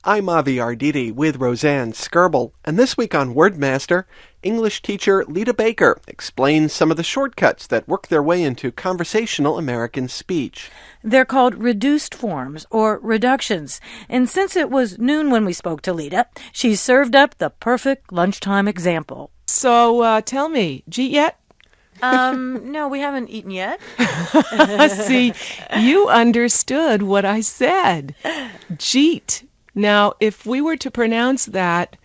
I'm Avi Arditi with Roseanne Skirble, and this week on WordMaster, English teacher Lita Baker explains some of the shortcuts that work their way into conversational American speech. They're called reduced forms, or reductions. And since it was noon when we spoke to Lita, she served up the perfect lunchtime example. So, tell me, Jeet yet? No, we haven't eaten yet. See, you understood what I said. Jeet. Now, if we were to pronounce that,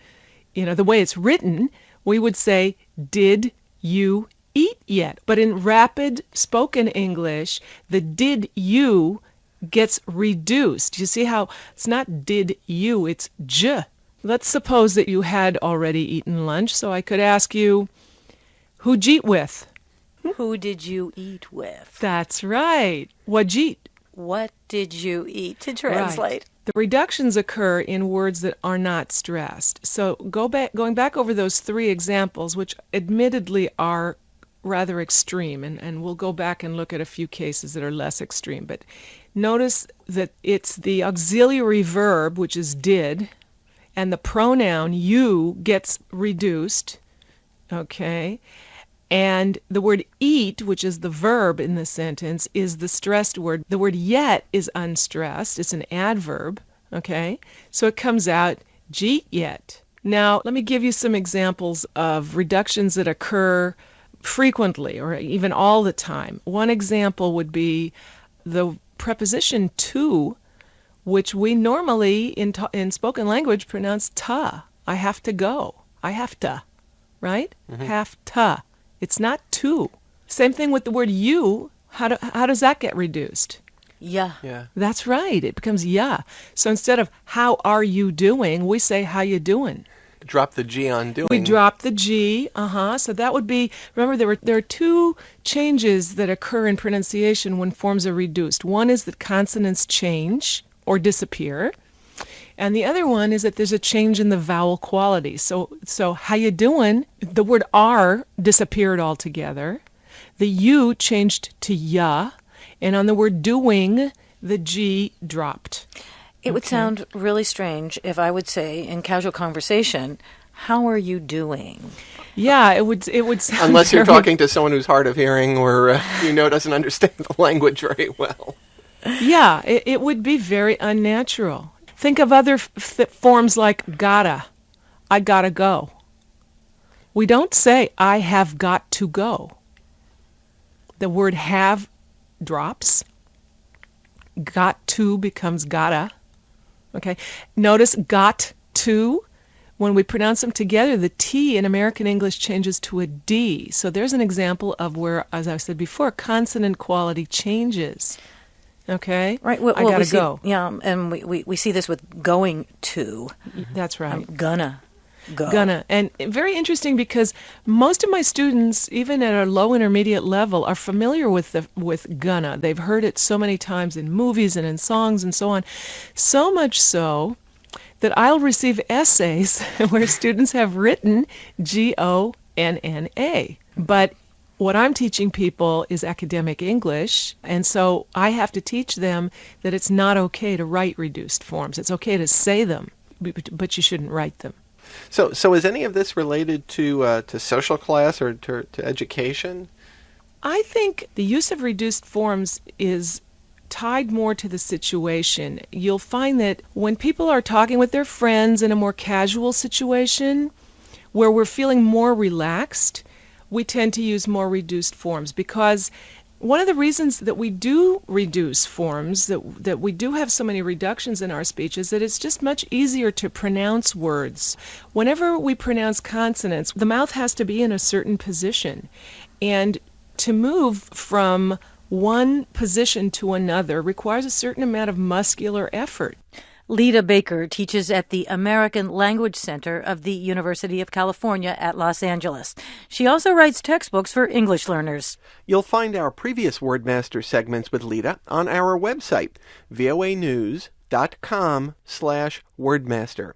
the way it's written, we would say, did you eat yet? But in rapid spoken English, the did you gets reduced. You see how it's not did you, it's j. Let's suppose that you had already eaten lunch, so I could ask you, who'd jeet with? Who did you eat with? That's right. What'd jeet? What did you eat, to translate? Right. The reductions occur in words that are not stressed. So going back over those three examples, which admittedly are rather extreme, and we'll go back and look at a few cases that are less extreme, but notice that it's the auxiliary verb, which is did, and the pronoun you gets reduced, okay? And the word eat, which is the verb in the sentence, is the stressed word. The word yet is unstressed. It's an adverb, okay? So it comes out, jeet yet. Now, let me give you some examples of reductions that occur frequently or even all the time. One example would be the preposition to, which we normally in spoken language pronounce ta. I have to go. I have to, right? Mm-hmm. Have to. It's not to. Same thing with the word you. How does that get reduced? Yeah. That's right. It becomes yeah. So instead of how are you doing, we say how you doing. Drop the G on doing. We drop the G. So that would be, remember there are two changes that occur in pronunciation when forms are reduced. One is that consonants change or disappear. And the other one is that there's a change in the vowel quality. So how you doing? The word R disappeared altogether. The U changed to ya. And on the word doing, the G dropped. It would sound really strange if I would say in casual conversation, how are you doing? Yeah, it would sound unless you're talking to someone who's hard of hearing or doesn't understand the language very well. Yeah, it would be very unnatural. Think of other forms like gotta. I gotta go. We don't say I have got to go. The word have drops. Got to becomes gotta. Okay. Notice got to. When we pronounce them together, the T in American English changes to a D. So there's an example of where, as I said before, consonant quality changes. Okay? Right. Well, I gotta go. Yeah, and we see this with going to. That's right. I'm gonna go. Gonna. And very interesting because most of my students, even at a low intermediate level, are familiar with gonna. They've heard it so many times in movies and in songs and so on. So much so that I'll receive essays where students have written G-O-N-N-A. But what I'm teaching people is academic English, and so I have to teach them that it's not okay to write reduced forms. It's okay to say them, but you shouldn't write them. So is any of this related to social class or to education? I think the use of reduced forms is tied more to the situation. You'll find that when people are talking with their friends in a more casual situation, where we're feeling more relaxed, we tend to use more reduced forms, because one of the reasons that we do reduce forms, that we do have so many reductions in our speech, is that it's just much easier to pronounce words. Whenever we pronounce consonants, the mouth has to be in a certain position. And to move from one position to another requires a certain amount of muscular effort. Lita Baker teaches at the American Language Center of the University of California at Los Angeles. She also writes textbooks for English learners. You'll find our previous WordMaster segments with Lita on our website, voanews.com/wordmaster.